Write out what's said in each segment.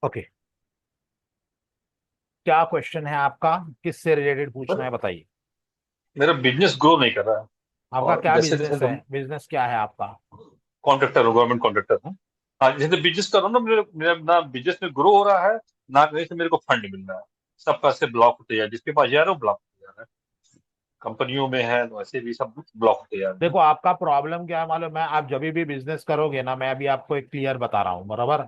Okay. क्या question है आपका? किससे रिलेटेड पूछना सर, है, बताइए। मेरा बिजनेस ग्रो नहीं कर रहा है। आपका और क्या जैसे जैसे बिजनेस है? बिजनेस क्या है आपका? कॉन्ट्रैक्टर हूँ, गवर्नमेंट कॉन्ट्रैक्टर हूँ। हाँ, जैसे बिजनेस कर रहा हूँ ना, मेरे मेरा ना बिजनेस में ग्रो हो रहा है, ना कहीं से मेरे को फंड मिल रहा है। सब पैसे ब्लॉक होते जा रहे हैं, जिसके पास जा रहा है वो ब्लॉक होते जा रहा है। कंपनियों में है तो ऐसे भी सब ब्लॉक होते जा रहे हैं। देखो, आपका प्रॉब्लम क्या है मालूम है? आप जब भी बिजनेस करोगे ना, मैं अभी आपको एक क्लियर बता रहा हूँ, बराबर।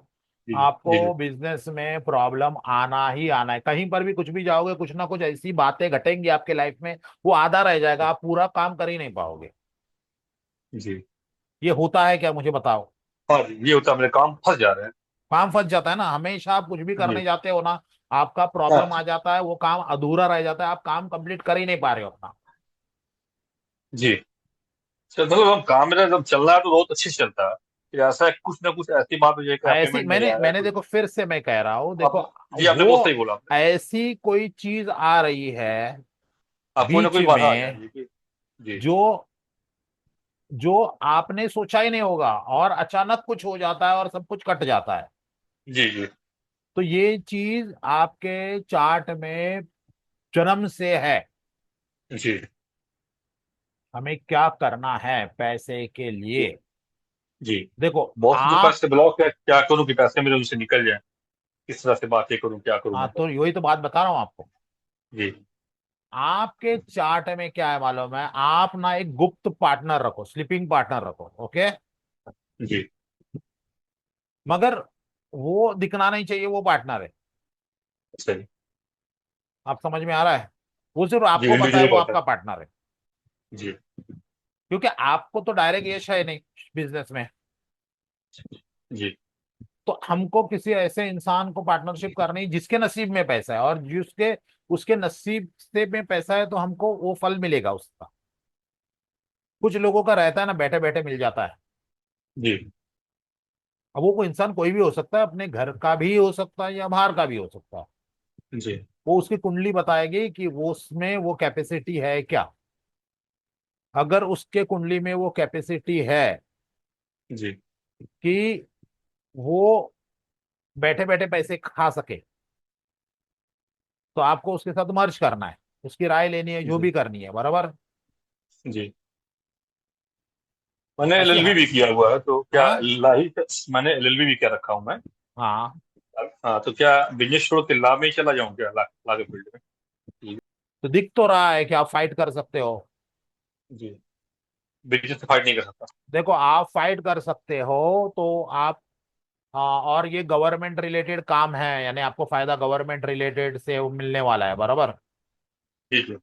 जी जी जी आपको बिजनेस में प्रॉब्लम आना ही आना है। कहीं पर भी कुछ भी जाओगे, कुछ ना कुछ ऐसी बातें घटेंगी आपके लाइफ में, वो आधा रह जाएगा, आप पूरा काम कर ही नहीं पाओगे। जी। ये होता है क्या, मुझे बताओ। हाँ जी, ये होता है, मेरे काम फंस जा रहे हैं। काम फंस जाता है ना, हमेशा आप कुछ भी जी। करने जाते हो ना, आपका प्रॉब्लम हाँ आ जाता है, वो काम अधूरा रह जाता है, आप काम कंप्लीट कर ही नहीं पा रहे हो अपना। जी। सर, मतलब हम काम मेरा जब चल रहा है तो बहुत अच्छे से चलता है। फिर ऐसा है, कुछ ना कुछ ऐसी बात हो जाए कि ऐसी पेमेंट नहीं मैंने आ रहा है मैंने कुछ। देखो, फिर से मैं कह रहा हूँ, देखो। आप जी, आपने बहुत सही वो बोला आपने। ऐसी कोई चीज आ रही है आप कोई ना बीच कोई बाधा आ जा में, रही है कि। जी जो जो आपने सोचा ही नहीं होगा, और अचानक कुछ हो जाता है और सब कुछ कट जाता है। जी जी तो ये चीज आपके चार्ट में जन्म से है। जी हमें क्या करना है पैसे के जी लिए? जी। देखो बहुत से तो आप, पैसे ब्लॉक है, क्या करूं कि पैसे मेरे उनसे निकल जाए। किस तरह से बातें करूं, क्या करूं हाँ, मैं। तो यही तो बात बता रहा हूं आपको। जी आपके चार्ट में क्या है मालूम है? आप ना एक गुप्त पार्टनर रखो, स्लीपिंग पार्टनर रखो, ओके। जी। मगर वो दिखना नहीं चाहिए वो पार्टनर है। सही। आप समझ में आ रहा है? वो सिर्फ जी, आपको पता है इंडिविजुअल वो बात है। आपका पार्टनर है। जी क्योंकि आपको तो डायरेक्ट यश है नहीं बिजनेस में। जी तो हमको किसी ऐसे इंसान को पार्टनरशिप करनी है जिसके नसीब में पैसा है, और जिसके उसके नसीब से में पैसा है, तो हमको वो फल मिलेगा उसका। कुछ लोगों का रहता है ना, बैठे बैठे मिल जाता है। जी अब वो कोई इंसान कोई भी हो सकता है, अपने घर का भी हो सकता है या बाहर का भी हो सकता है। जी वो उसकी कुंडली बताएगी कि वो उसमें वो कैपेसिटी है क्या। अगर उसके कुंडली में वो कैपेसिटी है जी कि वो बैठे बैठे पैसे खा सके, तो आपको उसके साथ मर्ज करना है, उसकी राय लेनी है, जो जी भी करनी है, बराबर। जी। मैंने ऐसी एलएलबी है। भी किया हुआ है, तो क्या हाँ लाइफ मैंने एलएलबी भी किया रखा हूँ मैं। हाँ। हाँ, तो क्या बिजनेस छोड़ के ला में ही चला जाऊँ क्या, ला के फील्ड में। तो दिख तो रहा है कि आप फाइट कर सकते हो। जी। बिजनेस से फाइट नहीं कर सकता। देखो, आप फाइट कर सकते हो, तो आप, हाँ, और ये गवर्नमेंट रिलेटेड काम है, यानी आपको फायदा गवर्नमेंट रिलेटेड से मिलने वाला है, बराबर। जी जी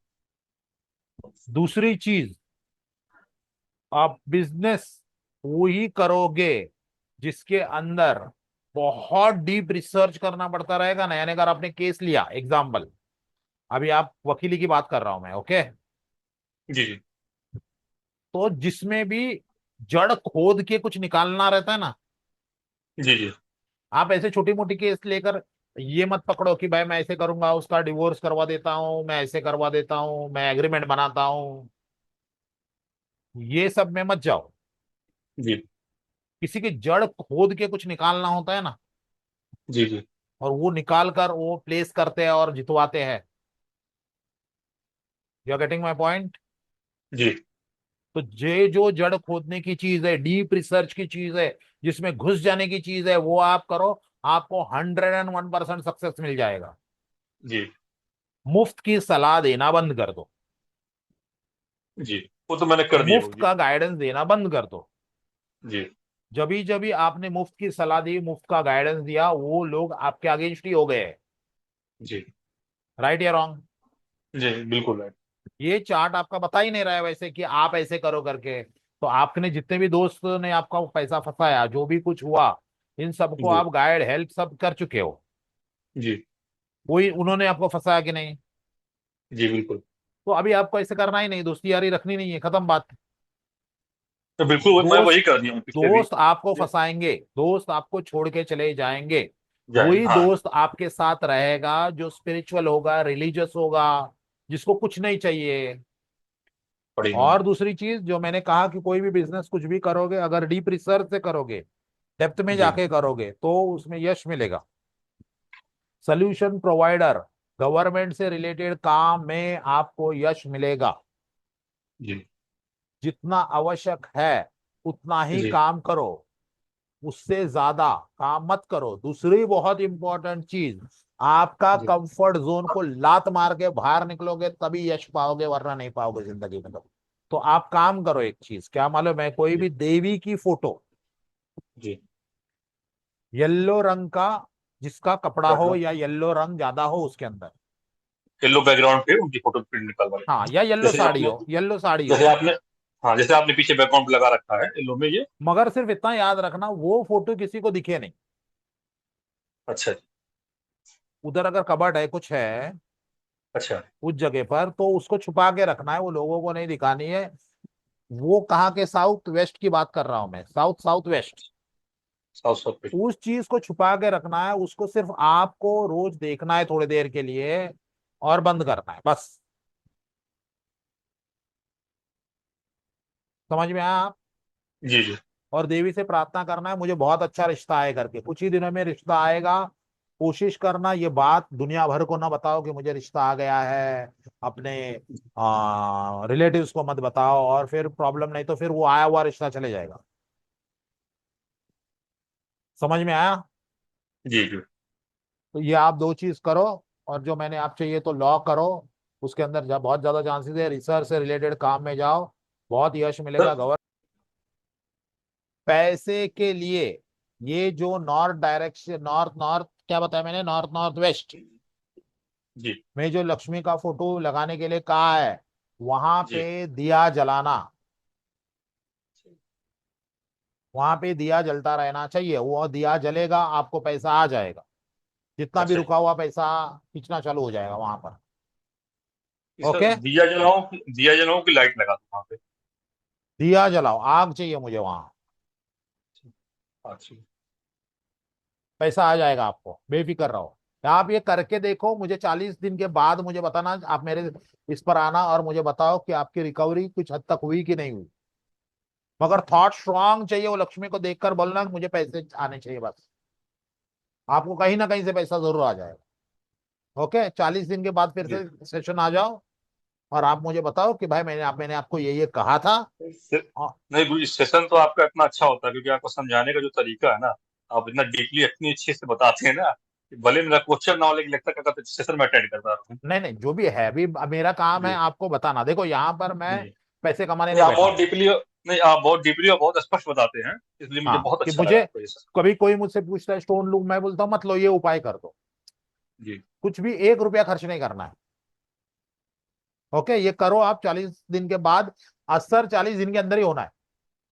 दूसरी चीज, आप बिजनेस वही करोगे जिसके अंदर बहुत डीप रिसर्च करना पड़ता रहेगा ना। यानी अगर आपने केस लिया, एग्जाम्पल, अभी आप वकीली की बात कर रहा हूं मैं, ओके। जी जी तो जिसमें भी जड़ खोद के कुछ निकालना रहता है ना, जी जी आप ऐसे छोटी मोटी केस लेकर ये मत पकड़ो कि भाई मैं ऐसे करूंगा, उसका डिवोर्स करवा देता हूँ, मैं ऐसे करवा देता हूँ, मैं एग्रीमेंट बनाता हूँ। ये सब में मत जाओ। जी किसी की जड़ खोद के कुछ निकालना होता है ना, जी जी और वो निकाल कर वो प्लेस करते हैं और जितवाते हैं। You are getting my point? जी तो ये जो जड़ खोदने की चीज है, डीप रिसर्च की चीज है, जिसमें घुस जाने की चीज है, वो आप करो। आपको 101% सक्सेस मिल जाएगा। जी मुफ्त की सलाह देना बंद कर दो। जी। वो तो मैंने कर दिया वो मुफ्त जी। का गाइडेंस देना बंद कर दो। जी जब भी आपने मुफ्त की सलाह दी, मुफ्त का गाइडेंस दिया, वो लोग आपके अगेंस्ट ही हो गए। जी राइट या रॉन्ग? जी। बिल्कुल है। ये चार्ट आपका बता ही नहीं रहा है वैसे कि आप ऐसे करो करके। तो आपने जितने भी दोस्त ने आपका पैसा फंसाया, जो भी कुछ हुआ, इन सबको जी आप गाइड हेल्प सब कर चुके हो। जी कोई उन्होंने आपको फंसाया कि नहीं? जी। बिल्कुल। तो अभी आपको ऐसे करना ही नहीं, दोस्ती यारी रखनी नहीं है, खत्म बात। तो बिल्कुल मैं दोस्त वही कर दिया हूँ पिछले भी। दोस्त आपको फंसाएंगे, दोस्त आपको छोड़ के चले जाएंगे। जाए, वही हाँ। दोस्त आपके साथ रहेगा जो स्पिरिचुअल होगा, रिलीजियस होगा, जिसको कुछ नहीं चाहिए। पड़ी नहीं। और दूसरी चीज जो मैंने कहा कि कोई भी बिजनेस कुछ भी करोगे, अगर डीप रिसर्च से करोगे, डेप्थ में जी जाके करोगे, तो उसमें यश मिलेगा। सोल्यूशन प्रोवाइडर, गवर्नमेंट से रिलेटेड काम में आपको यश मिलेगा। जी जितना आवश्यक है उतना ही जी काम करो, उससे ज्यादा काम मत करो। दूसरी बहुत इंपॉर्टेंट चीज, आपका जी। कंफर्ट जोन को लात मार के बाहर निकलोगे तभी यश पाओगे, वरना नहीं पाओगे जिंदगी में कभी। तो आप काम करो, एक चीज क्या मालूम है, कोई जी भी देवी की फोटो जी। येलो रंग का, जिसका कपड़ा हो बैकग्राउंड या येलो रंग ज्यादा हो उसके अंदर, येलो बैकग्राउंड पे उनकी फोटो प्रिंट निकलवा हाँ, लेना। या येलो जैसे साड़ी आपने हो, येलो साड़ी हो। जैसे आपने हाँ, जैसे आपने पीछे बैकग्राउंड लगा रखा है येलो में ये। मगर सिर्फ इतना याद रखना, वो फोटो किसी को दिखे नहीं। अच्छा जी। उधर अगर कबर्ड है, कुछ है अच्छा। उस जगह पर, तो उसको छुपा के रखना है, वो लोगों को नहीं दिखानी है। वो कहाँ के, साउथ वेस्ट की बात कर रहा हूं मैं, south south west. South south पे। उस चीज को छुपा के रखना है, उसको सिर्फ आपको रोज देखना है थोड़ी देर के लिए, और बंद करना है बस। समझ में आया आप? जी जी। और देवी से प्रार्थना करना है मुझे बहुत अच्छा रिश्ता आए करके, कुछ ही दिनों में रिश्ता आएगा। कोशिश करना ये बात दुनिया भर को ना बताओ कि मुझे रिश्ता आ गया है, अपने रिलेटिव्स को मत बताओ, और फिर प्रॉब्लम, नहीं तो फिर वो आया हुआ रिश्ता चले जाएगा। समझ में आया? जी जी। तो ये आप दो चीज करो। और जो मैंने आप चाहिए तो लॉ करो, उसके अंदर बहुत ज्यादा चांसेस है, रिसर्च से रिलेटेड काम में जाओ, बहुत यश मिलेगा। सर। गवर्नमेंट पैसे के लिए, ये जो नॉर्थ डायरेक्शन, नॉर्थ नॉर्थ क्या बताया मैंने, नॉर्थ नॉर्थ वेस्ट जी में जो लक्ष्मी का फोटो लगाने के लिए कहा है, वहां जी। पे दिया जलाना, वहां पे दिया जलता रहना चाहिए। वो दिया जलेगा, आपको पैसा आ जाएगा, जितना भी अच्छा जी। रुका हुआ पैसा खींचना चालू हो जाएगा वहां पर। कि सर ओके, दिया जलाऊं कि लाइट लगा दूं वहां पे? दिया जलाओ, आग चाहिए मुझे वहां, अच्छा। पैसा आ जाएगा आपको, बेफिक्र रहो। आप ये करके देखो, मुझे 40 दिन के बाद मुझे बताना, आप मेरे इस पर आना और मुझे बताओ कि आपकी रिकवरी कुछ हद तक हुई कि नहीं हुई। मगर थॉट स्ट्रांग चाहिए, वो लक्ष्मी को देखकर बोलना कि मुझे पैसे आने चाहिए बस, आपको कहीं ना कहीं से पैसा जरूर आ जाएगा। ओके, 40 दिन के बाद फिर जी। से सेशन आ जाओ, और आप मुझे बताओ कि भाई मैंने आपको ये कहा था। सिर- और नहीं गुरु, सेशन तो आपका इतना अच्छा होता है क्योंकि आपको समझाने का जो तरीका है ना, आप इतना डीपली इतनी अच्छे से बताते हैं ना कि भले मेरा क्वेश्चन ना हो लेकिन लगता है कि सेशन में अटेंड करता रहूं। नहीं नहीं, जो भी है अभी मेरा काम है जी आपको बताना। देखो यहाँ पर मैं जी। पैसे कमाने नहीं नहीं आप बैठा बहुत हूँ। डीपली नहीं, आप बहुत डीपली और बहुत स्पष्ट बताते हैं, इसलिए मुझे हाँ, बहुत कि अच्छा लगा मुझे आपका ये सेशन। कभी कोई मुझसे पूछता है स्टोन लूं, मैं बोलता हूँ मत लो, ये उपाय कर दो। जी कुछ भी 1 रुपया खर्च नहीं करना है। ओके, ये करो आप 40 दिन के बाद, असर 40 दिन के अंदर ही होना है।